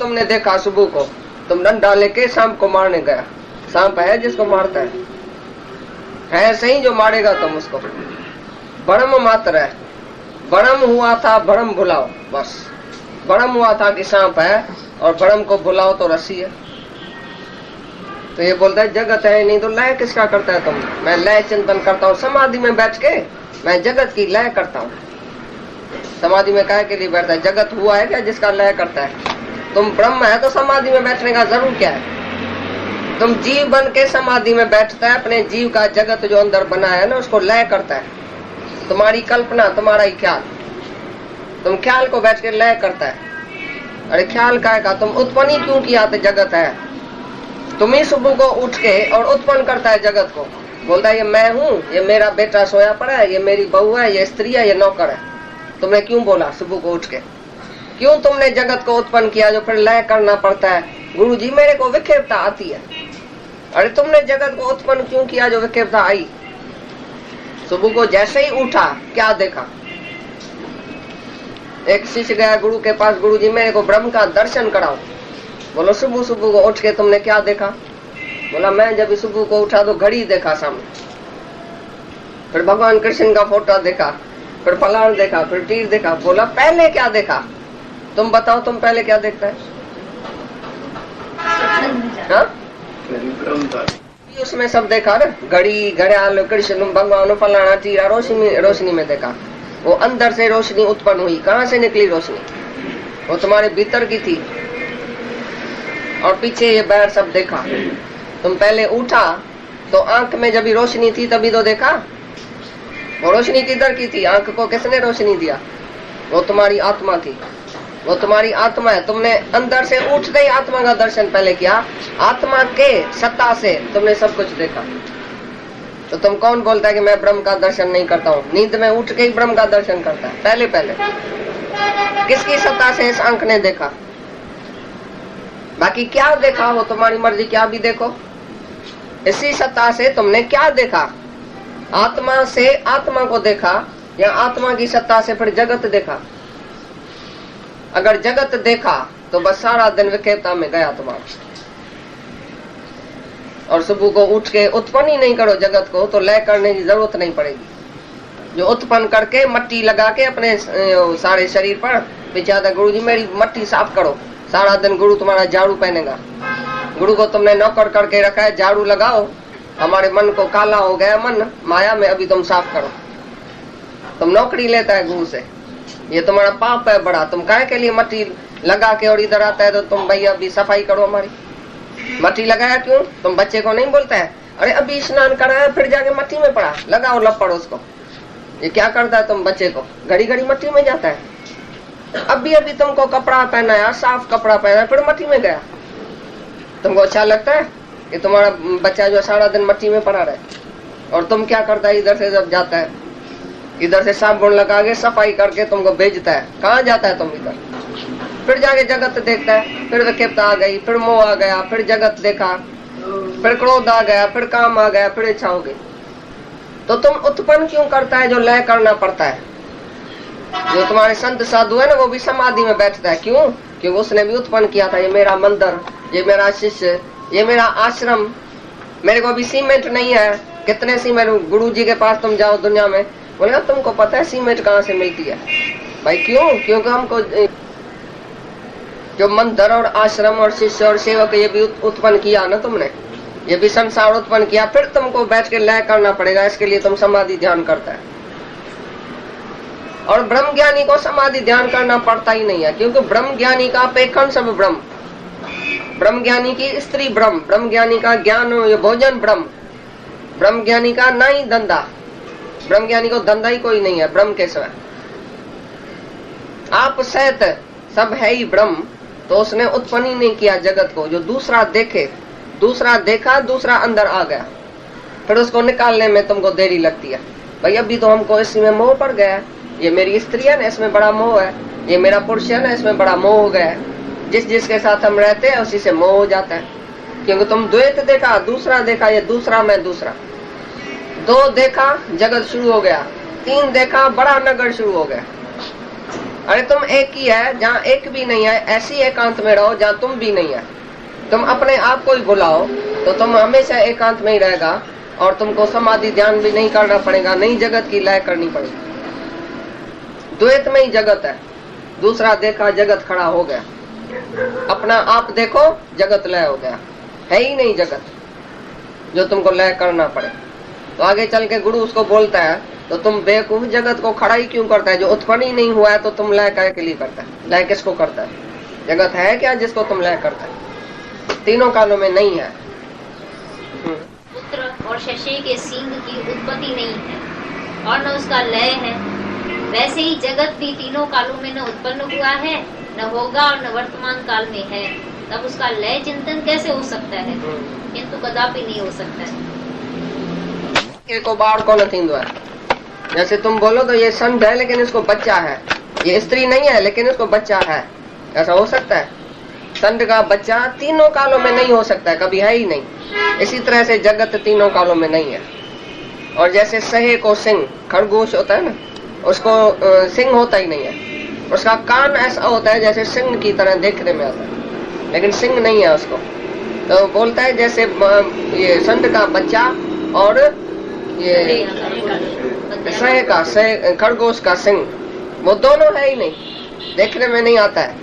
तुमने देखा सुबह को, तुम डंडा लेके सांप को मारने गया। सांप है जिसको मारता है सही जो मारेगा तुम उसको। भ्रम मात्र है, भ्रम हुआ था, भ्रम भुलाओ बस। भ्रम हुआ था कि सांप है और भ्रम को भुलाओ तो रस्सी है। तो ये बोलता है जगत है नहीं तो लय किसका करता है तुम? मैं लय चिंतन करता हूँ समाधि में बैठ के, मैं जगत की लय करता हूँ। समाधि में काहे के लिए बैठता है? जगत हुआ है क्या जिसका लय करता है? तुम ब्रह्म है तो समाधि में बैठने का जरूर क्या है? तुम जीव बन के समाधि में बैठता है, अपने जीव का जगत जो अंदर बना है ना उसको लय करता है। तुम्हारी कल्पना, तुम्हारा ही ख्याल, तुम ख्याल को बैठ के लय करता है। अरे ख्याल काहे का? तुम उत्पन्न ही क्यों किया? तो जगत है, तुम ही सुबह को उठ के और उत्पन्न करता है जगत को। बोलता है ये मैं हूँ, ये मेरा बेटा सोया पड़ा है, ये मेरी बहू है, ये स्त्री है, ये नौकर है। तुमने क्यों बोला सुबह को उठ के? क्यों तुमने जगत को उत्पन्न किया जो फिर लय करना पड़ता है? गुरु जी मेरे को विक्षेपता आती है। अरे तुमने जगत को उत्पन्न क्यों किया जो विक्षेपता आई? सुबह को जैसे ही उठा क्या देखा? एक शिष्य गया गुरु के पास, गुरु जी मेरे को ब्रह्म का दर्शन कराओ। बोलो सुबह सुबह को उठ के तुमने क्या देखा? बोला मैं जब सुबह को उठा तो घड़ी देखा सामने, फिर भगवान कृष्ण का फोटो देखा, फिर फलान देखा, फिर तीर देखा। बोला पहले क्या देखा? तुम बताओ, तुम पहले क्या देखता है? हाँ? उसमें सब देखा ना, घड़ी, घड़ियाल, कृष्ण, भगवान, फलाना, तीरा, रोशनी में देखा। वो अंदर से रोशनी उत्पन्न हुई। कहाँ से निकली रोशनी? वो तुम्हारे भीतर की थी। और पीछे ये बाहर सब देखा। तुम पहले उठा तो आंख में जब रोशनी थी तभी तो देखा। वो रोशनी किधर की थी? आंख को किसने रोशनी दिया? वो तुम्हारी आत्मा थी, वो तुम्हारी आत्मा है। तुमने अंदर से उठते ही आत्मा का दर्शन पहले किया। आत्मा के सत्ता से तुमने सब कुछ देखा। तो तुम कौन बोलता है कि मैं ब्रह्म का दर्शन नहीं करता हूँ? नींद में उठ के ही ब्रह्म का दर्शन करता है। पहले पहले किसकी सत्ता से इस आंख ने देखा? बाकी क्या देखा हो तुम्हारी मर्जी, क्या भी देखो। इसी सत्ता से तुमने क्या देखा? आत्मा से आत्मा को देखा या आत्मा की सत्ता से फिर जगत देखा? अगर जगत देखा तो बस सारा दिन विक्षेपता में गया तुम्हारा। और सुबह को उठ के उत्पन्न ही नहीं करो जगत को तो लय करने की जरूरत नहीं पड़ेगी। जो उत्पन्न करके मट्टी लगा के अपने सारे शरीर पर बेचारा गुरु जी मेरी मट्टी साफ करो, सारा दिन गुरु तुम्हारा झाड़ू पहनेगा। गुरु को तुमने नौकर करके रखा है, झाड़ू लगाओ, हमारे मन को काला हो गया मन माया में, अभी तुम साफ करो। तुम नौकरी लेता है गुरु से, ये तुम्हारा पाप है बड़ा। तुम काहे के लिए मट्टी लगा के और इधर आता है तो तुम भैया अभी सफाई करो हमारी। मट्टी लगाया क्यों? तुम बच्चे को नहीं बोलता है अरे अभी स्नान कराया फिर जाके मट्टी में पड़ा, लगाओ लपड़ उसको। ये क्या करता है? तुम बच्चे को घड़ी घड़ी मट्टी में जाता है। अभी अभी तुमको कपड़ा पहनाया, साफ कपड़ा पहना, फिर मट्टी में गया। तुमको अच्छा लगता है कि तुम्हारा बच्चा जो सारा दिन मट्टी में पड़ा रहे? और तुम क्या करता है? इधर से जब जाता है इधर से साबुन लगा के सफाई करके तुमको भेजता है। कहाँ जाता है तुम? इधर फिर जाके जगत देखता है, फिर विक्षेपता आ गई, फिर मोह आ गया, फिर जगत देखा, फिर क्रोध आ गया, फिर काम आ गया, फिर इच्छा हो गई। तो तुम उत्पन्न क्यों करता है जो लय करना पड़ता है? जो तुम्हारे संत साधु है ना वो भी समाधि में बैठता है। क्यों? क्योंकि उसने भी उत्पन्न किया था। ये मेरा मंदिर, ये मेरा शिष्य, ये मेरा आश्रम। मेरे को अभी सीमेंट नहीं है। कितने सीमेंट? गुरु जी के पास तुम जाओ दुनिया में, बोलेगा तुमको पता है सीमेंट कहाँ से मिलती है? भाई क्यों? क्योंकि हमको जो मंदिर और आश्रम और शिष्य और सेवक ये भी उत्पन्न किया ना तुमने, ये भी संसार उत्पन्न किया। फिर तुमको बैठ के लय करना पड़ेगा, इसके लिए तुम समाधि ध्यान करता है। और ब्रह्म ज्ञानी को समाधि ध्यान करना पड़ता ही नहीं है, क्योंकि ब्रह्म ज्ञानी का अपेक्षण सब ब्रह्म, ब्रह्म ज्ञानी की स्त्री ब्रह्म, ब्रह्म ज्ञानी का ज्ञान भोजन ब्रह्म, ब्रह्म ज्ञानी का ना ही धंधा, ब्रह्म ज्ञानी को धंधा ही कोई नहीं है ब्रह्म के सिवा। आप सहित सब है ही ब्रह्म। तो उसने उत्पन्न ही नहीं किया जगत को। जो दूसरा देखे, दूसरा देखा, दूसरा अंदर आ गया, फिर उसको निकालने में तुमको देरी लगती है। भाई अभी तो हमको इसमें मोह पड़ गया है, ये मेरी स्त्री है ना इसमें बड़ा मोह है, ये मेरा पुरुष है ना इसमें बड़ा मोह हो गया है। जिस जिसके साथ हम रहते हैं उसी से मोह हो जाता है। क्योंकि तुम द्वैत देखा, दूसरा देखा, ये दूसरा मैं दूसरा। दो देखा जगत शुरू हो गया, तीन देखा बड़ा नगर शुरू हो गया। अरे तुम एक ही है, जहाँ एक भी नहीं है ऐसी एकांत में रहो जहाँ तुम भी नहीं है। तुम अपने आप को ही बुलाओ तो तुम हमेशा एकांत में ही रहेगा, और तुमको समाधि ध्यान भी नहीं करना पड़ेगा, नहीं जगत की लय करनी पड़ेगी। द्वैत में ही जगत है, दूसरा देखा जगत खड़ा हो गया, अपना आप देखो जगत लय हो गया, है ही नहीं जगत जो तुमको लय करना पड़े। तो आगे चल के गुरु उसको बोलता है, तो तुम बेवकूफ जगत को खड़ा ही क्यों करता है, जो उत्पन्न ही नहीं हुआ है तो तुम लय के लिए करता है। लय किसको करता है? जगत है क्या जिसको तुम लय करता है? तीनों कालों में नहीं है। पुत्र और शशि के सींग की उत्पत्ति नहीं है और न उसका लय है, वैसे ही जगत भी तीनों कालों में न उत्पन्न हुआ है, न होगा और न वर्तमान काल में है। तब उसका लय चिंतन कैसे हो सकता है? किंतु कदापि नहीं हो सकता है। को बाढ़ को न थींदो है। जैसे तुम बोलो तो ये संत है लेकिन इसको बच्चा है, ये स्त्री नहीं है लेकिन इसको बच्चा है, ऐसा हो सकता है? संत का बच्चा तीनों कालों में नहीं हो सकता है, कभी है ही नहीं। इसी तरह से जगत तीनों कालों में नहीं है। और जैसे सहे को सिंह, खरगोश होता है ना, उसको सिंह होता ही नहीं है, उसका कान ऐसा होता है जैसे सिंह की तरह देखने में आता है, लेकिन सिंह नहीं है उसको। तो बोलता है जैसे ये संत का बच्चा और ये सहे का खरगोश का सिंह, वो दोनों है ही नहीं, देखने में नहीं आता है।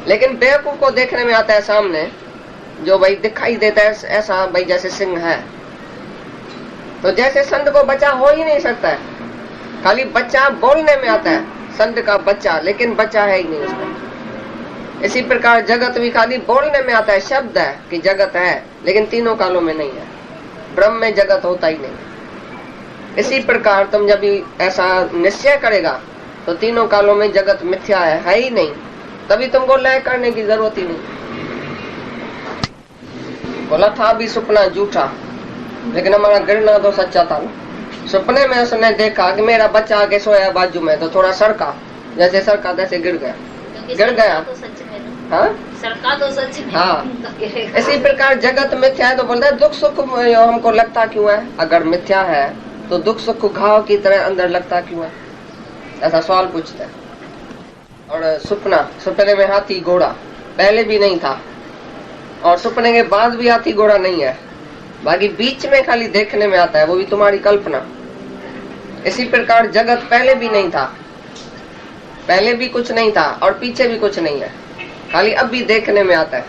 लेकिन बेवकूफ को देखने में आता है सामने, जो भाई दिखाई देता है ऐसा भाई जैसे सिंह है। तो जैसे संत को बच्चा हो ही नहीं सकता है, खाली बच्चा बोलने में आता है, संत का बच्चा, लेकिन बच्चा है ही नहीं उसका। इसी प्रकार जगत भी खाली बोलने में आता है, शब्द है कि जगत है, लेकिन तीनों कालों में नहीं है। ब्रह्म में जगत होता ही नहीं। इसी प्रकार तुम जब ऐसा निश्चय करेगा तो तीनों कालों में जगत मिथ्या है ही नहीं, तभी तुमको लय करने की जरूरत ही नहीं। बोला था भी सपना झूठा, लेकिन हमारा गिरना तो सच्चा था ना। सपने में उसने देखा कि मेरा बच्चा आके सोया बाजू में, तो थोड़ा सरका, जैसे सरका तैसे गिर गया, गिर गया। हाँ, सरका तो सच में। हाँ, इसी प्रकार जगत मिथ्या है तो बोलता है दुख सुख हमको लगता क्यों है? अगर मिथ्या है तो दुख सुख घाव की तरह अंदर लगता क्यों है? ऐसा सवाल पूछता है। और सपने में हाथी घोड़ा पहले भी नहीं था, और सपने के बाद भी हाथी घोड़ा नहीं है, बाकी बीच में खाली देखने में आता है, वो भी तुम्हारी कल्पना। इसी प्रकार जगत पहले भी नहीं था, पहले भी कुछ नहीं था और पीछे भी कुछ नहीं है, खाली अब भी देखने में आता है।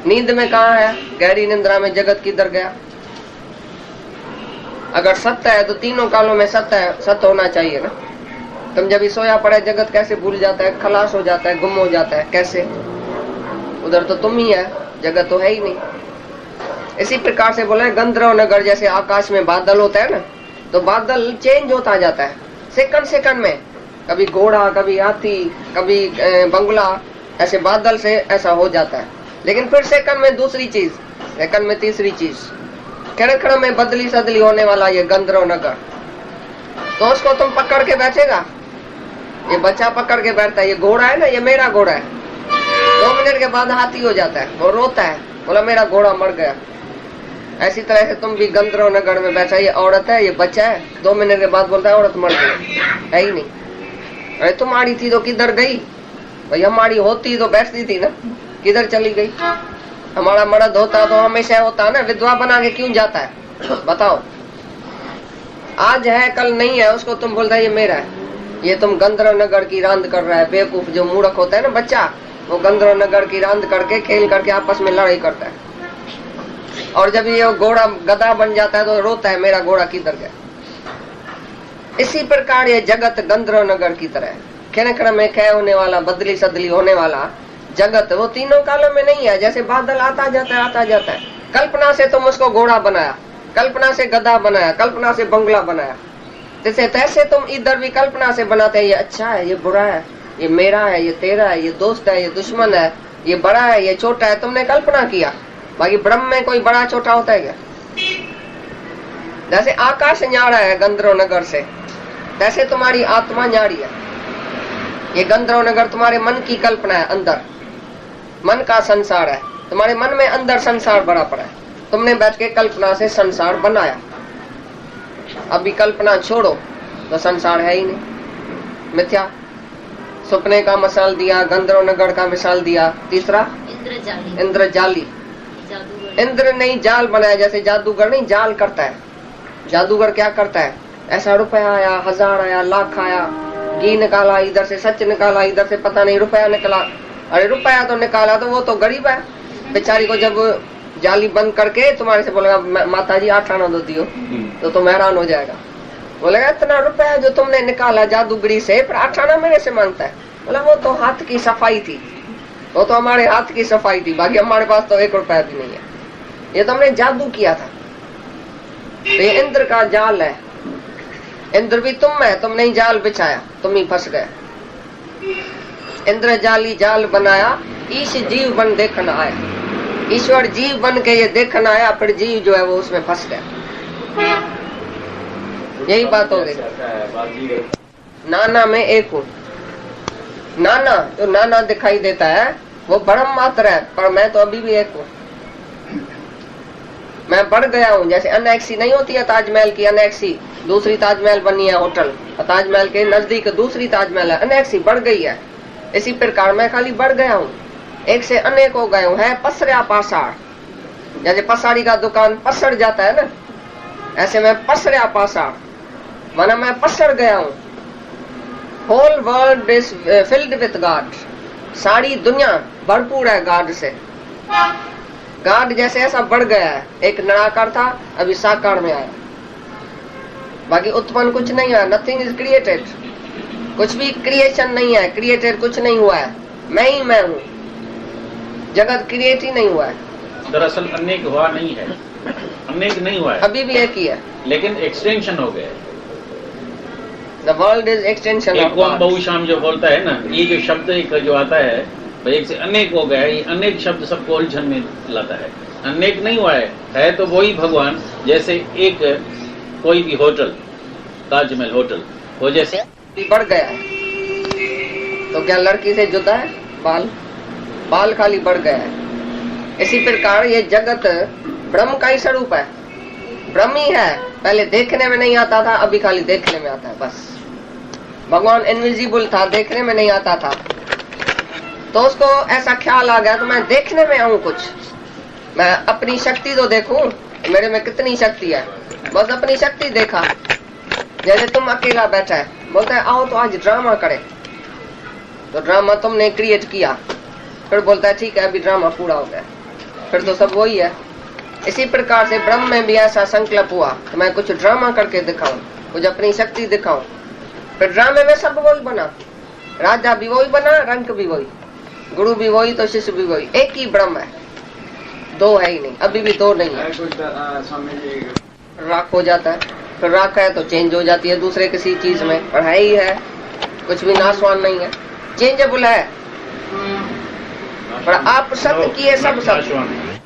नींद में कहाँ है? गहरी निद्रा में जगत किधर गया? अगर सत्य है तो तीनों कालों में सत्य है, सत्य होना चाहिए ना। तुम जब सोया पड़े जगत कैसे भूल जाता है, खलास हो जाता है, गुम हो जाता है? कैसे? उधर तो तुम ही है, जगत तो है ही नहीं। इसी प्रकार से बोला गंधर्व नगर, जैसे आकाश में बादल होता है ना, तो बादल चेंज होता जाता है सेकंड सेकंड में, कभी घोड़ा, कभी हाथी, कभी बंगला, ऐसे बादल से ऐसा हो जाता है। लेकिन फिर सेकंड में दूसरी चीज, सेकंड में तीसरी चीज, क्षण में बदली सदली होने वाला ये गंधर्व नगर। तो उसको तुम पकड़ के बैठेगा, ये बच्चा पकड़ के बैठता है, ये घोड़ा है ना, ये मेरा घोड़ा है। 2 मिनट के बाद हाथी हो जाता है, वो रोता है, बोला मेरा घोड़ा मर गया। ऐसी तरह से तुम भी गंधर्व नगर में बैठा, ये औरत है, ये बच्चा है, 2 मिनट के बाद बोलता है औरत मर गई, है ही नहीं। अरे तुम्हारी थी तो किधर गई भाई? हमारी होती तो बैठती थी ना, किधर चली गई? हमारा मर्द होता तो हमेशा होता ना, विधवा बना के क्यों जाता है? बताओ, आज है कल नहीं है, उसको तुम बोलता है ये मेरा है। ये तुम गंधर्व नगर की रांद कर रहा है। बेवकूफ जो मूर्ख होता है ना बच्चा, वो गंधर्व नगर की रांद करके खेल करके आपस में लड़ाई करता है, और जब ये घोड़ा गधा बन जाता है तो रोता है मेरा घोड़ा किधर गया। इसी प्रकार ये जगत गंधर्व नगर की तरह क्षण में क्षय होने वाला, बदली सदली होने वाला जगत, वो तीनों कालों में नहीं है। जैसे बादल आता जाता है, आता जाता है। कल्पना से तुम उसको घोड़ा बनाया, कल्पना से गधा बनाया, कल्पना से बंगला बनाया, जैसे तैसे तुम इधर भी कल्पना से बनाते हैं, ये अच्छा है, ये बुरा है, ये मेरा है, ये तेरा है, ये दोस्त है, ये दुश्मन है, ये बड़ा है, ये छोटा है, तुमने कल्पना किया। बाकी ब्रह्म में कोई बड़ा छोटा होता है क्या? जैसे आकाश न्यारा है गंधर्व नगर से, तैसे तुम्हारी आत्मा न्यारी है। ये गंधर्व नगर तुम्हारे मन की कल्पना है, अंदर मन का संसार है। तुम्हारे मन में अंदर संसार भरा पड़ा है, तुमने बैठ के कल्पना से संसार बनाया। अभी कल्पना छोड़ो तो संसार है ही नहीं, मिथ्या। सपने का मिसाल दिया, गंधर्वनगर का मिसाल दिया। तीसरा इंद्रजाली, इंद्रजाली। जादूगर। इंद्र नहीं जाल बनाया, जैसे जादूगर नहीं जाल करता है। जादूगर क्या करता है, ऐसा रुपया आया, 1000 आया, लाख आया, घी निकाला इधर से, सच निकाला इधर से, पता नहीं रुपया निकला। अरे रुपया तो निकाला तो वो तो गरीब है बेचारी को, जब जाली बंद करके तुम्हारे से बोलेगा माता जी 8 आना दो दियो, तो तुम हैरान हो जाएगा। बोलेगा इतना रुपया जो तुमने निकाला जादूगरी से, पर 8 आना मेरे से मांगता है। बोला वो तो हाथ की सफाई थी, वो तो हमारे हाथ की सफाई थी, बाकी हमारे पास तो 1 रुपया भी नहीं है, ये तो हमने जादू किया था। तो ये इंद्र का जाल है। इंद्र भी तुम है, तुमने ही जाल बिछाया, तुम ही फंस गए। इंद्र जाली जाल बनाया, ईश जीव बन देखना आया। ईश्वर जीव बन के ये देखना आया, फिर जीव जो है वो उसमें फंस गया। यही बात हो गई। नाना में एक हूँ। नाना जो नाना दिखाई देता है वो ब्रह्म मात्र है, पर मैं तो अभी भी एक हूँ। मैं बढ़ गया हूँ। जैसे अनेक्सी नहीं होती है ताजमहल की, अनेक्सी दूसरी ताजमहल बनी है होटल, ताजमहल के नजदीक दूसरी ताजमहल है, अनेक्सी बढ़ गई है। इसी प्रकार मैं खाली बढ़ गया हूँ, एक से अनेक हो गए हूँ। है पसरा पासाड़, जैसे पसाड़ी का दुकान पसड़ जाता है ना, ऐसे मैं पसरा पासाड़, माना मैं पसड़ गया हूँ। Whole world is filled with God, सारी दुनिया भरपूर है गॉड से। गॉड जैसे ऐसा बढ़ गया है, एक निराकार था अभी साकार में आया, बाकी उत्पन्न कुछ नहीं है। नथिंग इज क्रिएटेड, कुछ भी क्रिएशन नहीं है, क्रिएटेड कुछ नहीं हुआ है, मैं ही मैं हूँ। जगत क्रिएट ही नहीं हुआ है। दरअसल अनेक हुआ नहीं है, अनेक नहीं हुआ है, अभी भी एक ही है, लेकिन एक्सटेंशन हो गया। The world is extension of एक ओम गॉड। बहुशाम जो बोलता है ना, ये जो शब्द एक जो आता है भाई एक से अनेक हो गया, ये अनेक शब्द सबको उलझन में लाता है। अनेक नहीं हुआ है तो वही भगवान। जैसे एक कोई भी होटल, ताजमहल होटल, वो जैसे बढ़ गया है, तो क्या लड़की से जुदा है? बाल बाल खाली बढ़ गया है। इसी प्रकार ये जगत ब्रह्म का ही स्वरूप है, ब्रह्म ही है। पहले देखने में नहीं आता था, अभी खाली देखने में आता है बस। भगवान इनविजिबल था, देखने में नहीं आता था, तो उसको ऐसा ख्याल आ गया तो मैं देखने में आऊं कुछ, मैं अपनी शक्ति तो देखूं, मेरे में कितनी शक्ति है, बस अपनी शक्ति देखा। जैसे तुम अकेला बैठा है, बोलता है आओ तो आज ड्रामा करें, तो ड्रामा तुमने क्रिएट किया, फिर बोलता है ठीक है अभी ड्रामा पूरा हो गया, फिर तो सब वही है। इसी प्रकार से ब्रह्म में भी ऐसा संकल्प हुआ तो मैं कुछ ड्रामा करके दिखाऊं, कुछ अपनी शक्ति दिखाऊं, फिर ड्रामे में सब वही बना, राजा भी वही बना, रंक भी वही, गुरु भी वही, तो शिष्य भी वही। एक ही ब्रह्म है, दो है ही नहीं, अभी भी दो नहीं है। राख हो जाता है, फिर राख है तो चेंज हो जाती है दूसरे किसी चीज में, पर है ही है, कुछ भी नाशवान नहीं है, चेंजेबल है। पर आप सत्य किए सब सत्य।